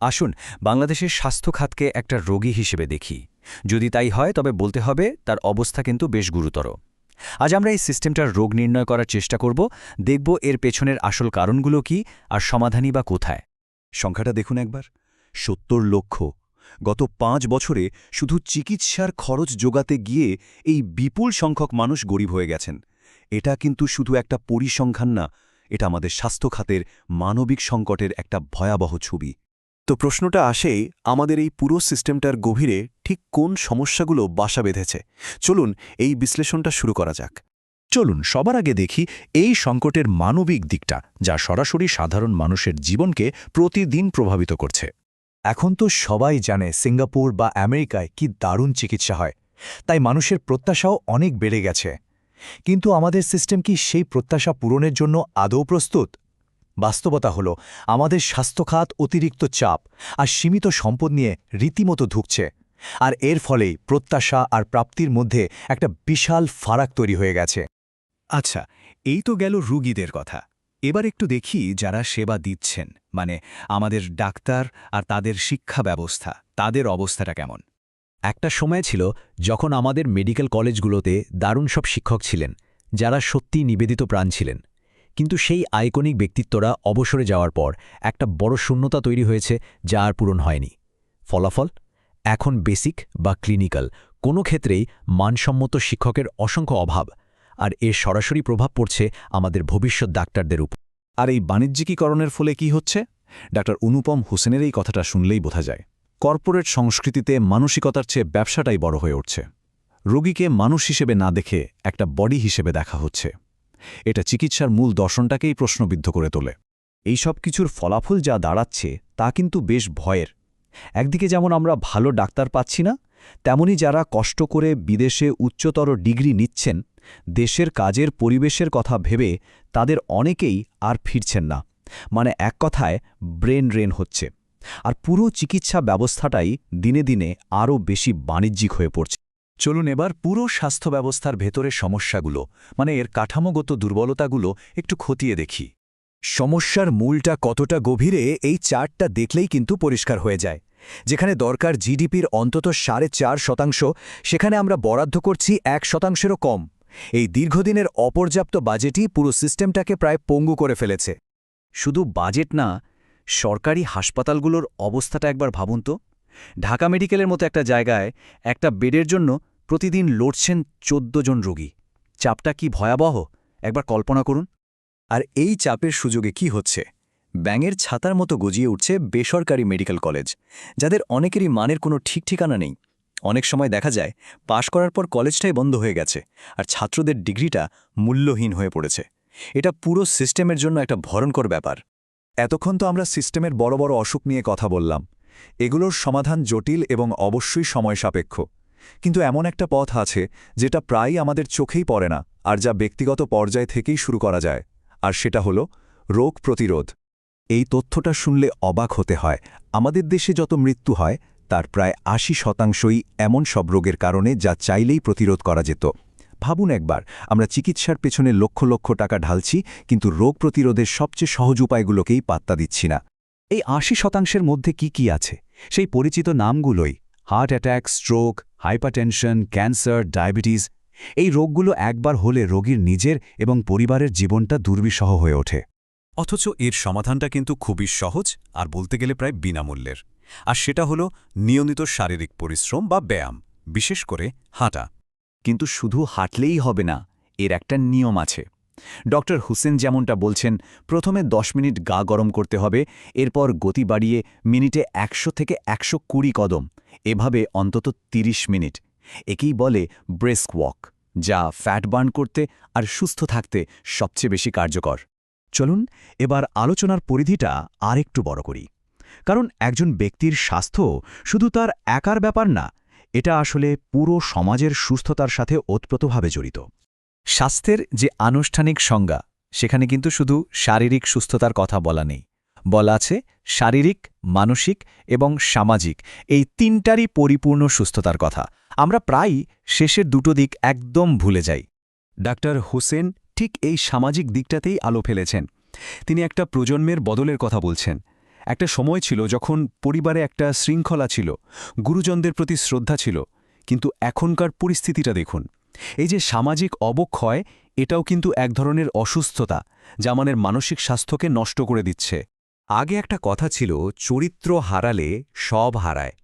আসুন বাংলাদেশের স্বাস্থ্য খাতকে একটা রোগী হিসেবে দেখি। যদি তাই হয় তবে বলতে হবে তার অবস্থা কিন্তু বেশ গুরুতর। আজ আমরা এই সিস্টেমটার রোগ নির্ণয় করার চেষ্টা করব, দেখব এর পেছনের আসল কারণগুলো কি আর সমাধানই বা কোথায়। সংখ্যাটা দেখুন একবার, ৭০ লক্ষ। গত ৫ বছরে শুধু চিকিৎসার খরচ জোগাতে গিয়ে এই বিপুল সংখ্যক মানুষ গরিব হয়ে গেছেন। এটা কিন্তু শুধু একটা পরিসংখ্যান না, এটা আমাদের স্বাস্থ্য খাতের মানবিক সংকটের একটা ভয়াবহ ছবি। তো প্রশ্নটা আসেই, আমাদের এই পুরো সিস্টেমটার গভীরে ঠিক কোন সমস্যাগুলো বাসা বেঁধেছে? চলুন এই বিশ্লেষণটা শুরু করা যাক। চলুন সবার আগে দেখি এই সংকটের মানবিক দিকটা, যা সরাসরি সাধারণ মানুষের জীবনকে প্রতিদিন প্রভাবিত করছে। এখন তো সবাই জানে সিঙ্গাপুর বা আমেরিকায় কি দারুণ চিকিৎসা হয়, তাই মানুষের প্রত্যাশাও অনেক বেড়ে গেছে। কিন্তু আমাদের সিস্টেম কি সেই প্রত্যাশা পূরণের জন্য আদৌ প্রস্তুত? বাস্তবতা হলো, আমাদের স্বাস্থ্যখাত অতিরিক্ত চাপ আর সীমিত সম্পদ নিয়ে রীতিমতো ধুঁকছে। আর এর ফলেই প্রত্যাশা আর প্রাপ্তির মধ্যে একটা বিশাল ফারাক তৈরি হয়ে গেছে। আচ্ছা, এই তো গেল রুগীদের কথা। এবার একটু দেখি যারা সেবা দিচ্ছেন, মানে আমাদের ডাক্তার আর তাদের শিক্ষা ব্যবস্থা, তাদের অবস্থাটা কেমন। একটা সময় ছিল যখন আমাদের মেডিকেল কলেজগুলোতে দারুণ সব শিক্ষক ছিলেন, যারা সত্যি নিবেদিত প্রাণ ছিলেন। কিন্তু সেই আইকনিক ব্যক্তিত্বরা অবসরে যাওয়ার পর একটা বড় শূন্যতা তৈরি হয়েছে, যা আর পূরণ হয়নি। ফলাফল, এখন বেসিক বা ক্লিনিক্যাল কোনো ক্ষেত্রেই মানসম্মত শিক্ষকের অসংখ্য অভাব, আর এর সরাসরি প্রভাব পড়ছে আমাদের ভবিষ্যৎ ডাক্তারদের উপর। আর এই বাণিজ্যিকীকরণের ফলে কি হচ্ছে? ডাক্তার অনুপম হোসেনের এই কথাটা শুনলেই বোঝা যায়। কর্পোরেট সংস্কৃতিতে মানসিকতার চেয়ে ব্যবসাটাই বড় হয়ে উঠছে। রোগীকে মানুষ হিসেবে না দেখে একটা বডি হিসেবে দেখা হচ্ছে। এটা চিকিৎসার মূল দর্শনটাকেই প্রশ্নবিদ্ধ করে তোলে। এই সব কিছুর ফলাফল যা দাঁড়াচ্ছে তা কিন্তু বেশ ভয়ের। একদিকে যেমন আমরা ভালো ডাক্তার পাচ্ছি না, তেমনি যারা কষ্ট করে বিদেশে উচ্চতর ডিগ্রি নিচ্ছেন, দেশের কাজের পরিবেশের কথা ভেবে তাদের অনেকেই আর ফিরছেন না। মানে এক কথায় ব্রেন ড্রেন হচ্ছে। আর পুরো চিকিৎসা ব্যবস্থাটাই দিনে দিনে আরও বেশি বাণিজ্যিক হয়ে পড়ছে। চলুন এবার পুরো স্বাস্থ্য ব্যবস্থার ভেতরের সমস্যাগুলো, মানে এর কাঠামোগত দুর্বলতাগুলো একটু খতিয়ে দেখি। সমস্যার মূলটা কতটা গভীরে এই চার্টটা দেখলেই কিন্তু পরিষ্কার হয়ে যায়। যেখানে দরকার জিডিপির অন্তত ৪.৫%, সেখানে আমরা বরাদ্দ করছি ১%-এরও কম। এই দীর্ঘদিনের অপর্যাপ্ত বাজেটই পুরো সিস্টেমটাকে প্রায় পঙ্গু করে ফেলেছে। শুধু বাজেট না, সরকারি হাসপাতালগুলোর অবস্থাটা একবার ভাবুন তো। ঢাকা মেডিকেলের মতো একটা জায়গায় একটা বেডের জন্য প্রতিদিন লড়ছেন ১৪ জন রোগী। চাপটা কি ভয়াবহ একবার কল্পনা করুন। আর এই চাপের সুযোগে কি হচ্ছে? ব্যাঙের ছাতার মতো গজিয়ে উঠছে বেসরকারি মেডিকেল কলেজ, যাদের অনেকেরই মানের কোনো ঠিক ঠিকানা নেই। অনেক সময় দেখা যায় পাশ করার পর কলেজটাই বন্ধ হয়ে গেছে, আর ছাত্রদের ডিগ্রিটা মূল্যহীন হয়ে পড়েছে। এটা পুরো সিস্টেমের জন্য একটা ভয়ঙ্কর ব্যাপার। এতক্ষণ তো আমরা সিস্টেমের বড় বড় অসুখ নিয়ে কথা বললাম। এগুলোর সমাধান জটিল এবং অবশ্যই সময় সাপেক্ষ। কিন্তু এমন একটা পথ আছে যেটা প্রায়ই আমাদের চোখেই পড়ে না, আর যা ব্যক্তিগত পর্যায় থেকেই শুরু করা যায়। আর সেটা হলো রোগ প্রতিরোধ। এই তথ্যটা শুনলে অবাক হতে হয়। আমাদের দেশে যত মৃত্যু হয় তার প্রায় ৮০% এমন সব রোগের কারণে যা চাইলেই প্রতিরোধ করা যেত। ভাবুন একবার, আমরা চিকিৎসার পেছনে লক্ষ লক্ষ টাকা ঢালছি, কিন্তু রোগ প্রতিরোধের সবচেয়ে সহজ উপায়গুলোকেই পাত্তা দিচ্ছি না। এই ৮০%-এর মধ্যে কি কি আছে? সেই পরিচিত নামগুলোই: heart attack, stroke, hypertension, cancer, diabetes. এই রোগগুলো একবার হলে রোগীর নিজের এবং পরিবারের জীবনটা দুর্বিষহ হয়ে ওঠে। অথচ এর সমাধানটা কিন্তু খুবই সহজ, আর বলতে গেলে প্রায় বিনামূল্যের। আর সেটা হলো নিয়মিত শারীরিক পরিশ্রম বা ব্যায়াম, বিশেষ করে হাঁটা। কিন্তু শুধু হাঁটলেই হবে না, এর একটা নিয়ম আছে। ডক্টর হুসেন যেমনটা বলছেন, প্রথমে ১০ মিনিট গা গরম করতে হবে, এরপর গতি বাড়িয়ে মিনিটে ১০০ থেকে ১২০ কদম, এভাবে অন্তত ৩০ মিনিট। একেই বলে ব্রেস্ক ওয়াক, যা ফ্যাট বার্ন করতে আর সুস্থ থাকতে সবচেয়ে বেশি কার্যকর। চলুন এবার আলোচনার পরিধিটা আরেকটু বড় করি। কারণ একজন ব্যক্তির স্বাস্থ্য শুধু তার একার ব্যাপার না, এটা আসলে পুরো সমাজের সুস্থতার সাথে ওতপ্রোতভাবে জড়িত। স্বাস্থ্যের যে আনুষ্ঠানিক সংজ্ঞা, সেখানে কিন্তু শুধু শারীরিক সুস্থতার কথা বলা নেই। বলা আছে শারীরিক, মানসিক এবং সামাজিক, এই তিনটারই পরিপূর্ণ সুস্থতার কথা। আমরা প্রায়ই শেষের দুটো দিক একদম ভুলে যাই। ডাক্তার হোসেন ঠিক এই সামাজিক দিকটাতেই আলো ফেলেছেন। তিনি একটা প্রজন্মের বদলের কথা বলছেন। একটা সময় ছিল যখন পরিবারে একটা শৃঙ্খলা ছিল, গুরুজনদের প্রতি শ্রদ্ধা ছিল, কিন্তু এখনকার পরিস্থিতিটা দেখুন। এই যে সামাজিক অবক্ষয়, এটাও কিন্তু এক ধরনের অসুস্থতা, যা আমাদের মানসিক স্বাস্থ্যকে নষ্ট করে দিচ্ছে। আগে একটা কথা ছিল, চরিত্র হারালে সব হারায়।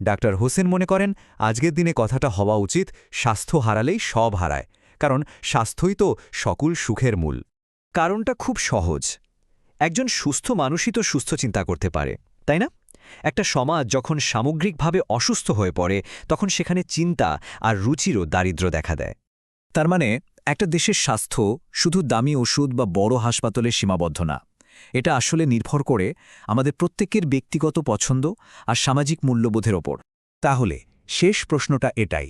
ডাক্তার হোসেন মনে করেন আজকের দিনে কথাটা হওয়া উচিত, স্বাস্থ্য হারালেই সব হারায়, কারণ স্বাস্থ্যই তো সকল সুখের মূল। কারণটা খুব সহজ। একজন সুস্থ মানুষই তো সুস্থ চিন্তা করতে পারে, তাই না? একটা সমাজ যখন সামগ্রিকভাবে অসুস্থ হয়ে পড়ে, তখন সেখানে চিন্তা আর রুচিরও দারিদ্র্য দেখা দেয়। তার মানে একটা দেশের স্বাস্থ্য শুধু দামি ওষুধ বা বড় হাসপাতালে সীমাবদ্ধ না। এটা আসলে নির্ভর করে আমাদের প্রত্যেকের ব্যক্তিগত পছন্দ আর সামাজিক মূল্যবোধের ওপর। তাহলে শেষ প্রশ্নটা এটাই,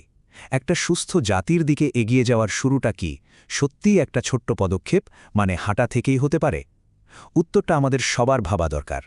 একটা সুস্থ জাতির দিকে এগিয়ে যাওয়ার শুরুটা কি সত্যিই একটা ছোট্ট পদক্ষেপ, মানে হাঁটা থেকেই হতে পারে? উত্তরটা আমাদের সবার ভাবা দরকার।